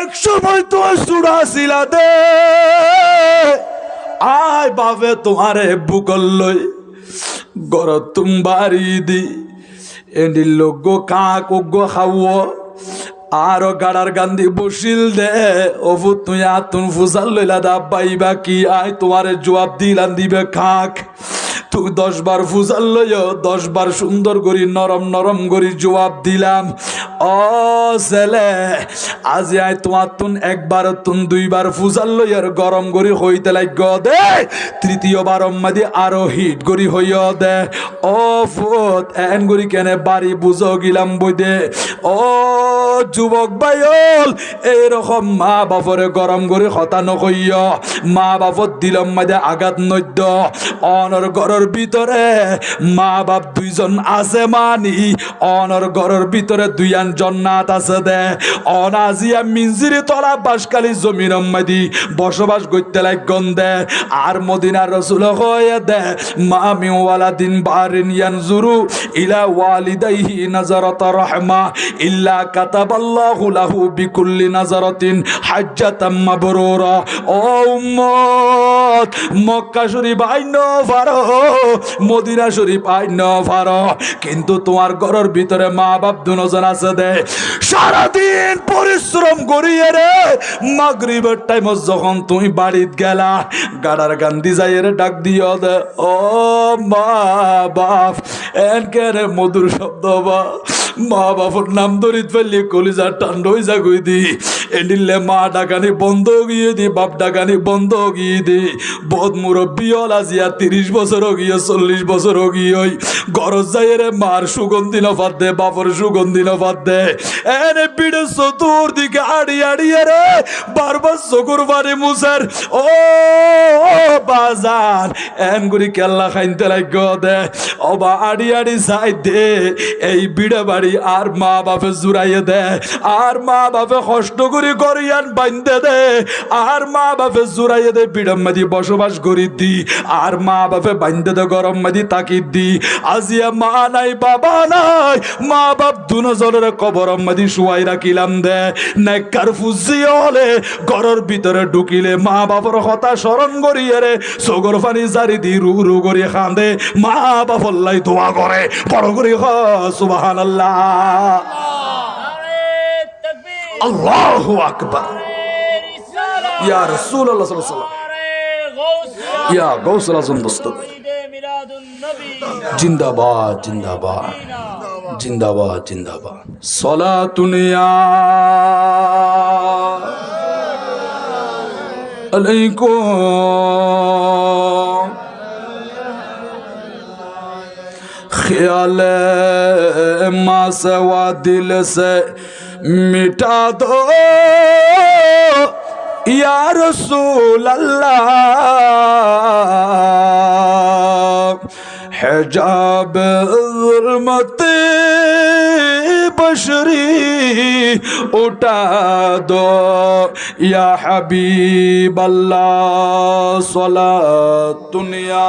এক সময় তো সুরাছিলা দে আয় বাপে তোমারে বুকল লই গর তুম বাড়ি দি এন্ডির লোক কাক গো খাও আরো গাড়ার গান্ধী বসিল দে ওফু তুই আতুন ফুসাল লইলা দা পাইবা কি আয় তোমারে জবাব দিলাম দিবে খাক তুই 10 বার ফুসাল লইয় 10 বার সুন্দর করি নরম নরম করি জবাব দিলাম ও ছেলে আজ আয় তোমার তুন একবার তুন 2 বার ফুসাল লইয়ার গরম করি হইতে লাগ দে তৃতীয়বার মাদি আরো হিট করি হইয় দে ও ফুত এন করি কেনে বাড়ি বুঝো গিলাম বই দে ও যুবক ভাইল এইরকম মা বাপরে গরম করে কথা নকইয় মা বাপত দিলম মাঝে আঘাত নদ্য অনর ঘরের ভিতরে মা বাপ 2 জন আছে মানি অনর ঘরের ভিতরে 2 আন জান্নাত আছে দে অনাজিয়া মিনজিরি তলা বাসকালি জমিন মাদি বসবাস করতে লাগন দে আর মদিনার রাসূল কয়ে দে মা মি ওয়ালাদিন বারিন ইয়ানজুরু ইলা ওয়ালিদাইহি নাজারাত রাহমা ইল্লা কাতাবাল্লাহু লাহু বিকুল্লি নাজারাতিন হাজ্জাতাম মাবরুরা ও উম্মত মক্কা শরীফ আইন ফারো মদিনা শরীফ আইন ফারো কিন্তু তোমার ঘরের ভিতরে মা বাপ 2 জন আছে দে সারা দিন পরিশ্রম করিয়ে রে মাগরিবের টাইম যখন তুমি বাড়িত গেলা গাড়ার গান্ধী যাইরে ডাক দিও দে ও মা বাপ এনকেরে মধুর শব্দ বা মা বাপর নাম ধরিত ফেললি কলিজা ঠান্ডা হয়ে যা গই দি এন্ডিলে মা ডাকানি বন্ধ গিয়ে দি বাপ ডাকানি বন্ধ গিয়ে দি বহুত মুরব্বী হলা জিয়া 30 বছর গিয়ে 40 বছর গিয়ে গরজ যাইরে মার সুগন্ধি নফাত দে বাপর সুগন্ধি নফাত দে এনে পিড়ে চতুর্দিকে আড়ি আড়িয়ে রে বারবার চকুর বাড়ি মুসার ও বাজার এন গুড়ি কেল্লা খাইতে লাগ দে অবা আড়ি আড়ি যাই দে এই বিড়ে বাড়ি আর মা বাপে জুড়াইয়ে দে আর মা বাপে কষ্ট করি গরিয়ান বাইন্দে দে আর মা বাপে জুড়াইয়ে দে বিড়ম মাদি বসবাস করি দি আর মা বাপে বাইন্দে দে গরম মাদি তাকি দি আজিয়া মা নাই বাবা নাই মা বাপ 2 জনের কবরম মাদি শুয়াই রাখিলাম দে নেককার ফুজি হলে ঘরের ভিতরে ঢুকিলে মা বাপর কথা স্মরণ করিয়ে রে চোখর পানি জারি দি রু রু করি খান্দে মা বাপর লাই দোয়া করে বড় করি সুবহানাল্লাহ আল্লাহু আকবার ইয়া রাসূলুল্লাহ সাল্লাল্লাহু আলাইহি ওয়াসাল্লাম ইয়া গাউসুল আযম দস্তগীর জিন্দাবাদ জিন্দাবাদ জিন্দাবাদ জিন্দাবাদ সালাতুন ইয়া আলাইকুম ख्याल माँ से व दिल से मिटा दो या रसूल अल्लाह हिजाब ज़ुल्मत बशरी उठा दो या हबीब अल्लाह सलातुन या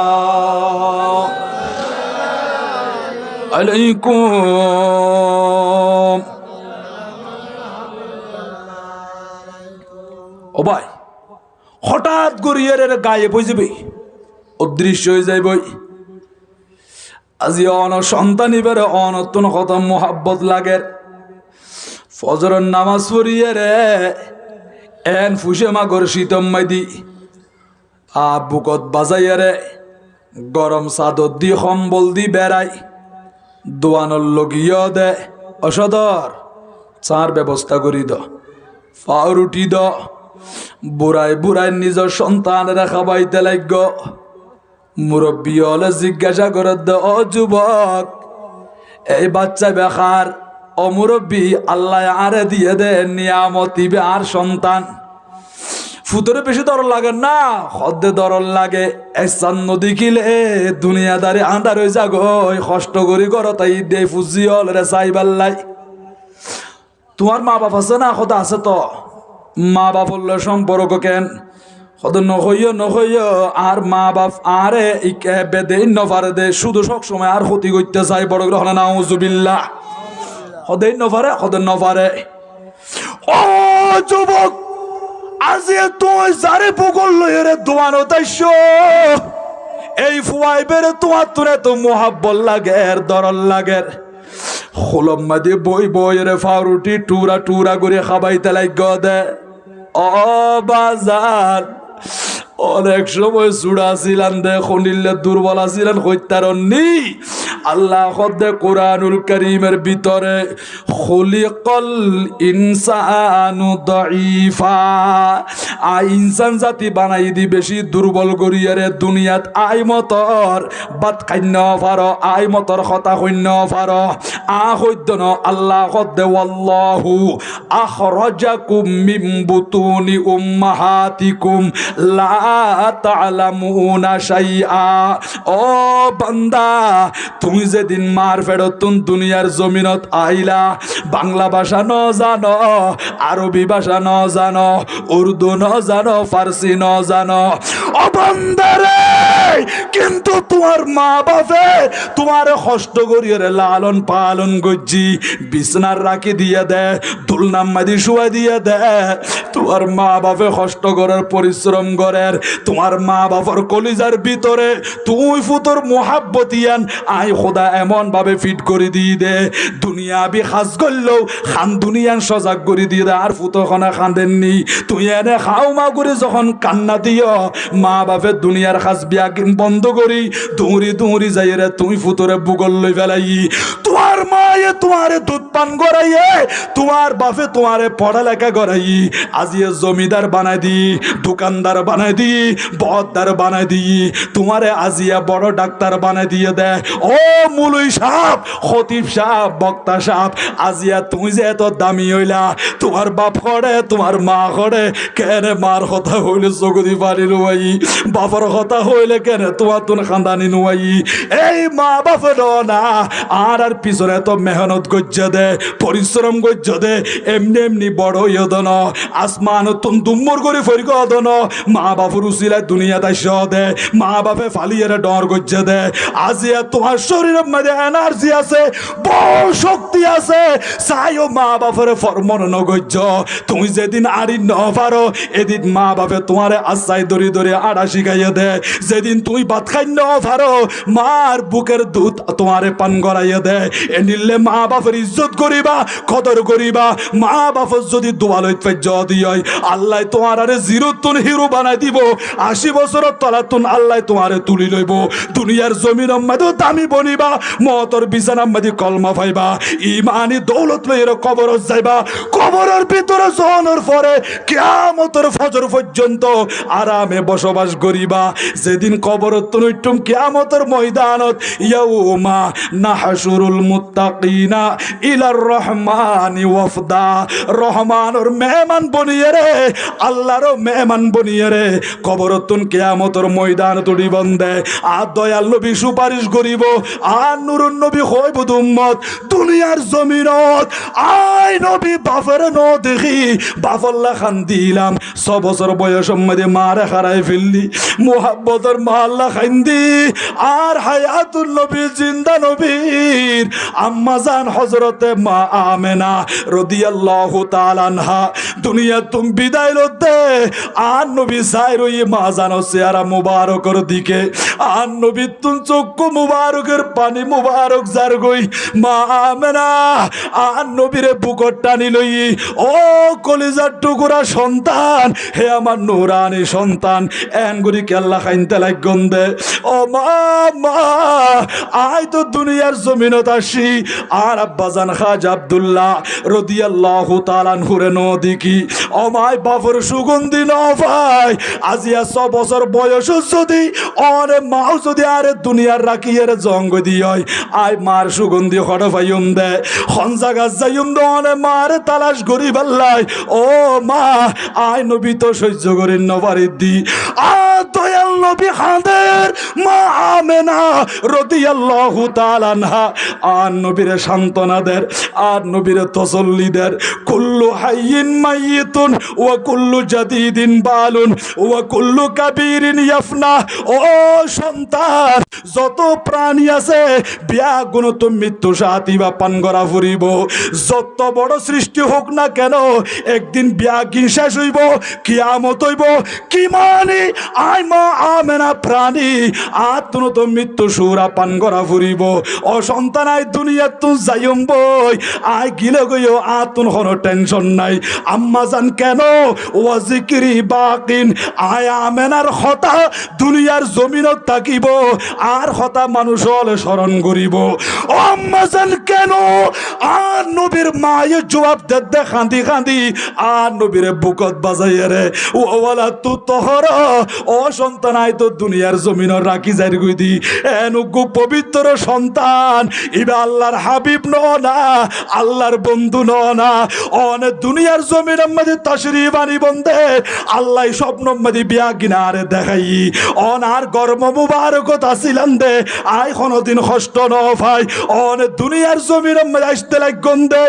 আলাইকুম ও ভাই হঠাৎ গড়িয়ে গায়ে বই যাবে অদৃশ্য হয়ে যাইব আজি অন সন্তান এবারে অনতন কথা মোহাব্বত লাগে ফজরের নামাজ পড়িয়ে রে এন ফুসে মাগর শীতম মাইদি বুকত বাজাইয়া রে গরম চাদর দি কম্বল দি বেড়াই দোয়ানোর লগিয়ে দে অসদর চার ব্যবস্থা করি দ পাউরুটি দ বুড়াই বুড়াই নিজের সন্তানেরা খাবাইতে লাগ মুরব্বী হলে জিজ্ঞাসা করে দে ও যুবক এই বাচ্চা বেকার ও মুরব্বী আল্লাহ আরে দিয়ে দে নিয়ামত ইবে আর সন্তান ফুতরে বেশি দর লাগে না হদ্দে দর লাগে এসান নদী কিলে দুনিয়াদারি আন্ধার হয়ে যাগো কষ্ট করি করো তাই দে ফুজি হল রে চাইবাল্লাই তোমার মা বাপ আছে না খোদা আছে তো মা বাপ সম্পর্ক কেন খোদা নহইয় নহইয় আর মা বাপ আরে ইকে বেদে নফারে দে শুধু সব সময় আর ক্ষতি করতে চাই বড় গ্রহণ নাউজুবিল্লাহ খোদা নফারে খোদা নফারে ও যুবক আজি তুই যারে ভূগোল লইরে দোয়ানো তাইছ এই ফুয়াইবের তোমার তোরে তো মোহাব্বত লাগের দরল লাগের খোলম মাদি বই বই রে ফাউরুটি টুরা টুরা করে খাবাইতে লাগ দে ও বাজার অনেক সময় চূড়া ছিলেন দে খনিলে দুর্বল ছিলেন হত্যারণী আল্লাহ খদ্দে কোরআনুল কারীমের ভিতরে খুলিকাল ইনসানু দাঈফা ইনসান জাতি বানাই দি বেশি দুর্বল করিয়ারে দুনিয়াত আই মতর বাত খান্য পারো আই মতর কথা শূন্য পারো হইত ন আল্লাহ খদ্দে ওয়াল্লাহু আখরাজাকুম মিন বুতুনি উম্মাহাতিকুম লা তা'লামুনা শাইআ ও বান্দা তুমি যেদিন মার ফেরতুন দুনিয়ার জমিনত আইলা বাংলা ভাষা ন জানো আরবি ভাষা ন জানো উর্দু ন জানো ফার্সি ন জানো ও বান্দারে কিন্তু তোমার মা বাপে তোমার কষ্ট করিয়ে লালন পালন গজ্জি বিছনার রাখি দিয়ে দে দুলনাম মাদি শুয়া দিয়ে দে তোমার মা বাপে কষ্ট করার পরিশ্রম করের তোমার মা বাবার কলিজার ভিতরে তুই ফুতর মোহাব্বতিয়ান আই খোদা এমন ভাবে ফিট করে দিয়ে দে দুনিয়া বি খাস করলেও খান দুনিয়ান সজাগ করে দিয়ে দে আর ফুতোখানা খান্দেননি তুই এনে খাও মা করে যখন কান্না দিও মা বাপে দুনিয়ার খাস বিয়া বন্ধ করি দৌড়ি দৌড়ি যাই রে তুই ফুতরে বুগল লই ফেলাই তোমার মায়ে তোমারে দুধ পান করাইয়ে তোমার বাপে তোমারে পড়ালেখা করাই আজিয়ে জমিদার বানাই দি দোকানদার বানাই দি বহদ্দার বানাই দি তোমারে আজিয়া বড় ডাক্তার বানাই দিয়ে দে ও মুলুই সাহেব খতিব সাহেব বক্তা সাহেব আজিয়া তুমি যে এত দামি হইলা তোমার বাপ করে তোমার মা করে কেন মার কথা হইলে চকুদি পানি নুয়াই বাপর কথা হইলে কেন তোমার তুন খানদানি নুয়াই এই মা বাপের না আর পিছনে তো মেহনত গজ্জ দে পরিশ্রম গজ্জ দে এমনি এমনি বড় ইয়দন আসমান তুন দুম্মর করে ফরিক দন মা বাপুর উচিলায় দুনিয়া তাই দে মা বাপে ফালিয়ে ডর গজ্জ দে আজিয়া তোমার শরীরের মধ্যে এনার্জি আছে বল শক্তি আছে চাইও মা বাপের ফরমন নগজ্জ তুমি যেদিন আড়ি ন পারো এদিন মা বাপে তোমারে আশ্বাই দরি দরি আড়া শিখাইয়ে দে যেদিন তুই ভাত খাই ন পারো মার বুকের দুধ তোমারে পান করাইয়ে দে এ নিলে মা বাপের ইজ্জত করিবা কদর করিবা মা বাপের যদি দোয়ালইত পেজ দিয় আল্লাহ তোমার আরে জিরো তুন হিরো বানাই দিব 80 বছরের তলা তুন আল্লাহ তোমারে তুলি লইব দুনিয়ার জমিন মধ্যে দামি বনিবা মতর বিছানার মধ্যে কলমা পাইবা ইমানি দৌলত লইরে কবর যাইবা কবরের ভিতরে জনের পরে কিয়ামতের ফজর পর্যন্ত আরামে বসবাস করিবা যেদিন কবর তুনুইটুম কিয়ামতের ময়দানত ইয়াউমা নাহশুরুল মুত্তাকিনা ইলার রহমানি ওয়াফদা রহমানের মেহমান বনিয়ে রে আল্লাহর মেহমান বনিয়ে রে কবরতুন কিয়ামতের ময়দান তুড়ি বন্দে আর দয়াল নবী সুপারিশ করিব আর নুরুন নবী হইব উম্মত দুনিয়ার জমিনত আই নবী বাফের ন দেখি বাফল্লা খান দিলাম 6 বছর বয়স মধ্যে মারে হারাই ফেললি মোহাব্বতের মাল্লা খান দি আর হায়াতুল নবী জিন্দা নবীর আম্মা জান হযরতে মা আমেনা রাদিয়াল্লাহু তাআলা আনহা দুনিয়া তুম বিদায় লতে আর নবী সাইরই মা জানো চেহারা মুবারকের দিকে আর নবী তুম চক্ষু মুবারকের পানি মুবারক জার গই মা আমেনা আর নবীরে বুকট টানি লই ও কলিজার টুকুরা সন্তান হে আমার নুরানি সন্তান এনগুরি কেল্লা খাইনতে লাগন দে ও মা আই তো দুনিয়ার জমিনত আসি আর আব্বাজান খাজা আব্দুল্লাহ রাদিয়াল্লাহু তাআলা আনহুরে নদিকি ও মাই বাফর সুগন্ধি ন ভাই আজিয়া 6 বছর বয়স যদি অরে মাও যদি আরে দুনিয়ার রাখিয়ের জঙ্গ দিয় আই মার সুগন্ধি হড় ভাইম দে হনজাগা যাইম দনে মার তালাশ করি বললাই ও মা আই নবী তো সহ্য করেন নবারি দি আ দয়াল নবী হাদের মা আমেনা রাদিয়াল্লাহু তাআলা আনহা আর নবীর সান্তনাদের আর নবীর তসল্লিদের কুল্লু হাইয়িন মাইয়িতুন ওয়া কুল্লু জাদিদিন বালুন ওয়া কুল্লু কাবীরিন ইয়াফনা ও সন্তান যত প্রাণী আছে বিয়া গুণ তো মৃত্যু সাথী বা পান করা ফুরিব যত বড় সৃষ্টি হোক না কেন একদিন বিয়া কি শেষ হইব কিয়ামত হইব কি মানে আই মা আমেনা প্রাণী আত্ম তো মৃত্যু সুরা পান করা ফুরিব অসন্তান আই দুনিয়া তু যাইম বই আই গিলে গইও আতুন কোনো টেনশন নাই আম্মা জান কেন ওয়াজিকিরি বাকিন আয় আমেনার হতা দুনিয়ার জমিনত থাকিব আর হতা মানুষ হলে স্মরণ করিব ও আম্মা জান কেন আর নবীর মায়ের জবাব দে খান্দি খান্দি আর নবীরে বুকত বাজাইয়ে রে ওয়ালা তু তহর ও সন্তান আই তো দুনিয়ার জমিন রাখি যাই গই দি এনুগু পবিত্র সন্তান ইবা আল্লাহর হাবিব ন না আল্লাহর বন্ধু ন না অনে দুনিয়ার জমিনের মধ্যে তাশরীফ আনি বন্দে আল্লাহ স্বপ্ন মধ্যে বিয়া কিনারে দেখাই অন আর গর্ম মুবারকত আসিলাম দে আই কোনদিন কষ্ট ন ভাই অনে দুনিয়ার জমিনের মধ্যে আসতে লাগন দে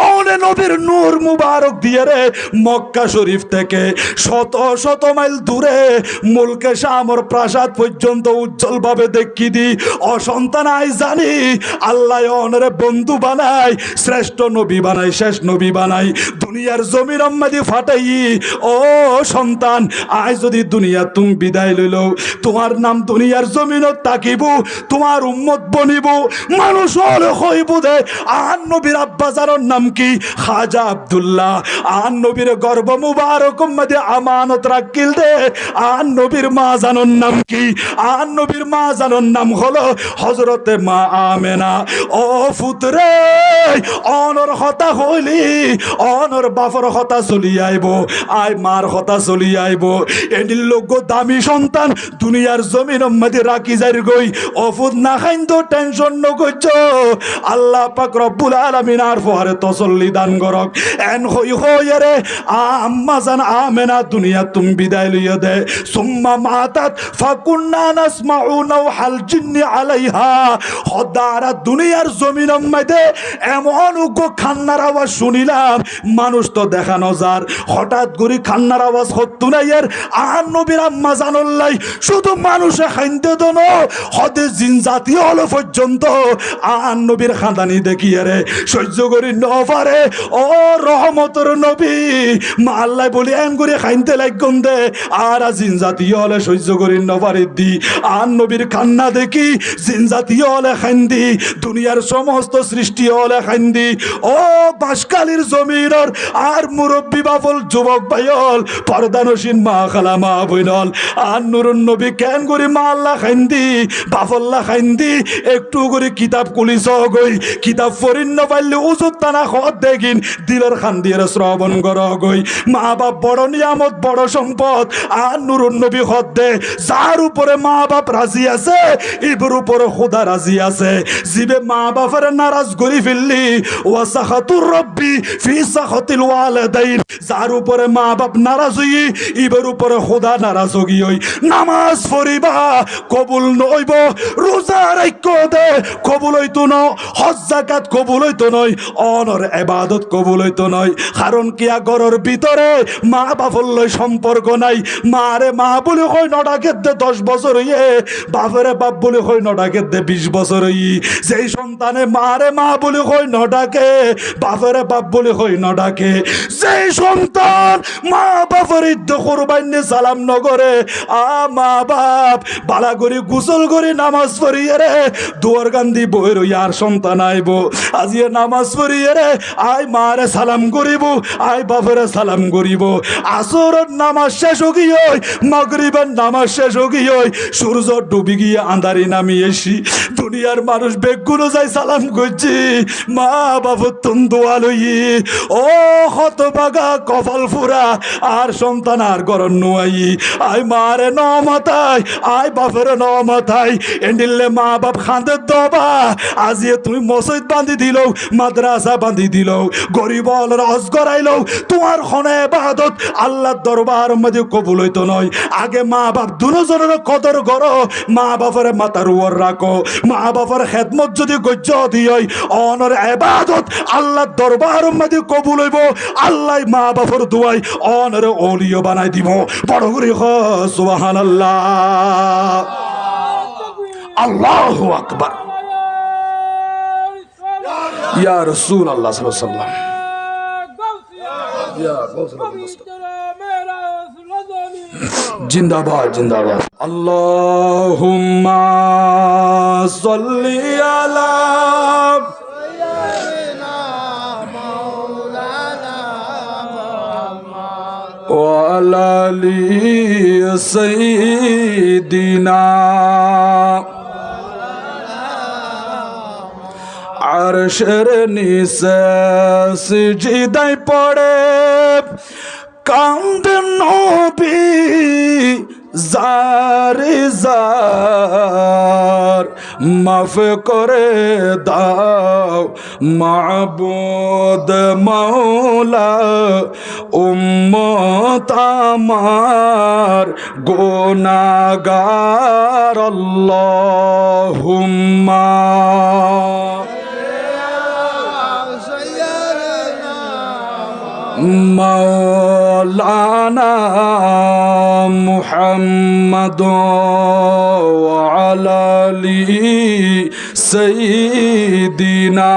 অনে নবীর নূর মুবারক দিয়ে রে মক্কা শরীফ থেকে শত শত মাইল দূরে মুলকে শামর প্রাসাদ পর্যন্ত উজ্জ্বল ভাবে দেখি দি অসন্তান আই জানি আল্লাহ অনরে বন্ধু বানাই শ্রেষ্ঠ নবী বানাই শেষ নবী বানাই দুনিয়ার জমির আম্মাদি ফাটাই ও সন্তান আজ যদি দুনিয়া তুমি বিদায় লইল তোমার নাম দুনিয়ার জমিনত তাকিব তোমার উম্মত বনিব মানুষ হলে হইব দে আর নবীর আব্বা জানোর নাম কি খাজা আব্দুল্লাহ আর নবীর গর্ব মুবারক মধ্যে আমানত রাখিল দে আর নবীর মা জানোর নাম কি আর নবীর মা জানোর নাম হলো হযরতে মা আমেনা ও ফুতরে অনর হতা হইলি অনর বাপর হতা চলি আইব আই মার হতা চলি আইব এডির লোক দামি সন্তান দুনিয়ার জমিন মধ্যে রাখি যাই গই অফুদ না খাইন তো টেনশন নগইছ আল্লাহ পাক রব্বুল আলামিন আর ফহারে তসল্লি দান করক এন হই হইরে আম্মা জান আমেনা দুনিয়া তুমি বিদায় লইয়া দে সুম্মা মাতাত ফাকুন্না নাসমাউ নাওহাল জিন্নি আলাইহা হদারা দুনিয়ার জমিন মধ্যে এমন উগ্র খান্নার আওয়াজ শুনিলাম মানুষ তো দেখানো যার হঠাৎ করে খান্নার আওয়াজ হতো না এর আর নবীর আম্মা জানল্লাই শুধু মানুষে খাইতে দন হদে জিন জাতীয় হলো পর্যন্ত আর নবীর খাদানি দেখিয়ে রে সহ্য করি ন পারে ও রহমতর নবী মা আল্লাহ বলি এম করে খাইতে লাগন দে আর জিন জাতীয় হলে সহ্য করি ন পারে দি আর নবীর কান্না দেখি জিন জাতীয় হলে খাইন্দি দুনিয়ার সমস্ত সৃষ্টি হলে খাইন্দি ও বাসকালির জমিনের আর মুরব্বী বাবল যুবক ভাইল পর্দানসীন মা খালা মা বইনল আর নুরুন নবী কেন করে মা আল্লাহ খাইন্দি বাফল্লা খাইন্দি একটু করে কিতাব কুলিস গই কিতাব ফরিন ন পারলে উজুত টানা খত দেখিন দিলের খান দিয়ে শ্রবণ কর গই মা বাপ বড় নিয়ামত বড় সম্পদ আর নুরুন নবী খত দে যার উপরে মা বাপ রাজি আছে ইবর উপরে খোদা রাজি আছে জিবে মা বাপের নারাজ করি ফেললি ওয়াসাখাতুর রব্বি ফি সাখাতিল ওয়ালিদাইন যার উপরে মা বাপ নারাজ হই ইবর উপরে খোদা নারাজ হই নামাজ পড়িবা কবুল নইব রোজা রাখো দে কবুল হইতো ন হজ যাকাত কবুল হইতো নয় অনর ইবাদত কবুল হইতো নয় কারণ কিয়া ঘরের ভিতরে মা বাপর লই সম্পর্ক নাই মারে মা বলে কই নডাকে দে 10 বছর হইয়ে বাপরে বাপ বলে কই নডাকে দে 20 বছর হই যেই সন্তানে মারে মা বলে কই নডাকে বাপরে বাপ বলে কই নডাকে যেই সন্তান মা বাপের ইদ্দ কুরবানি সালাম নগরে আ মা বাপ বালা করে গোসল করে নামাজ পড়িয়ে রে দুয়ার গান্ধী বইর আর সন্তান আইব আজিয়ে নামাজ পড়িয়ে রে আই মারে সালাম করিব আই বাপরে সালাম করিব আসরের নামাজ শেষ হইয় মাগরিবের নামাজ শেষ হইয় সূর্য ডুবি গিয়ে আন্ধারি নামি এসি দুনিয়ার মানুষ বেগুনো যাই সালাম করছি মা বাবু তুম দোয়া লই ও হতভাগা কপাল ফুরা আর সন্তান আর গরণ নুয়াই আই মারে ন মাথায় আই বাপের ন মাথায় এন্ডিলে মা বাপ খাঁদের দবা আজিয়ে তুমি মসজিদ বাঁধি দিল মাদ্রাসা বাঁধি দিল গরিব রস করাইল তোমার খনে ইবাদত আল্লাহর দরবার মধ্যে কবুল হইতো নয় আগে মা বাপ দুজনের কদর করো মা বাপের মাথার উপর রাখো মা বাপের খেদমত যদি গজ্য দিই অনর ইবাদত আল্লাহর দরবার মধ্যে কবুল হইব আল্লাহ মা বাপের দুয়াই অনর ওলিও বানাই দিব বড় করে সুবহানাল্লাহ আল্লাহু আকবার। ইয়া রাসূলুল্লাহ সাল্লাল্লাহু আলাইহি ওয়াসাল্লাম, ইয়া গাউসুল জিন্দাবাদ জিন্দাবাদ। আল্লাহুম্মা সাল্লি আলা ওয়া আলা আলি সাইয়্যিদিনা আরশের নিচে সিজদায় পড়ে কান্দেন নবী জারি জার, মাফ করে দাও মাবুদ মাওলা উম্মত আমার গুনাহগার। আল্লাহুম্মা মাওলানা মুহাম্মদ ওয়া আলা আলি সাইয়্যিদিনা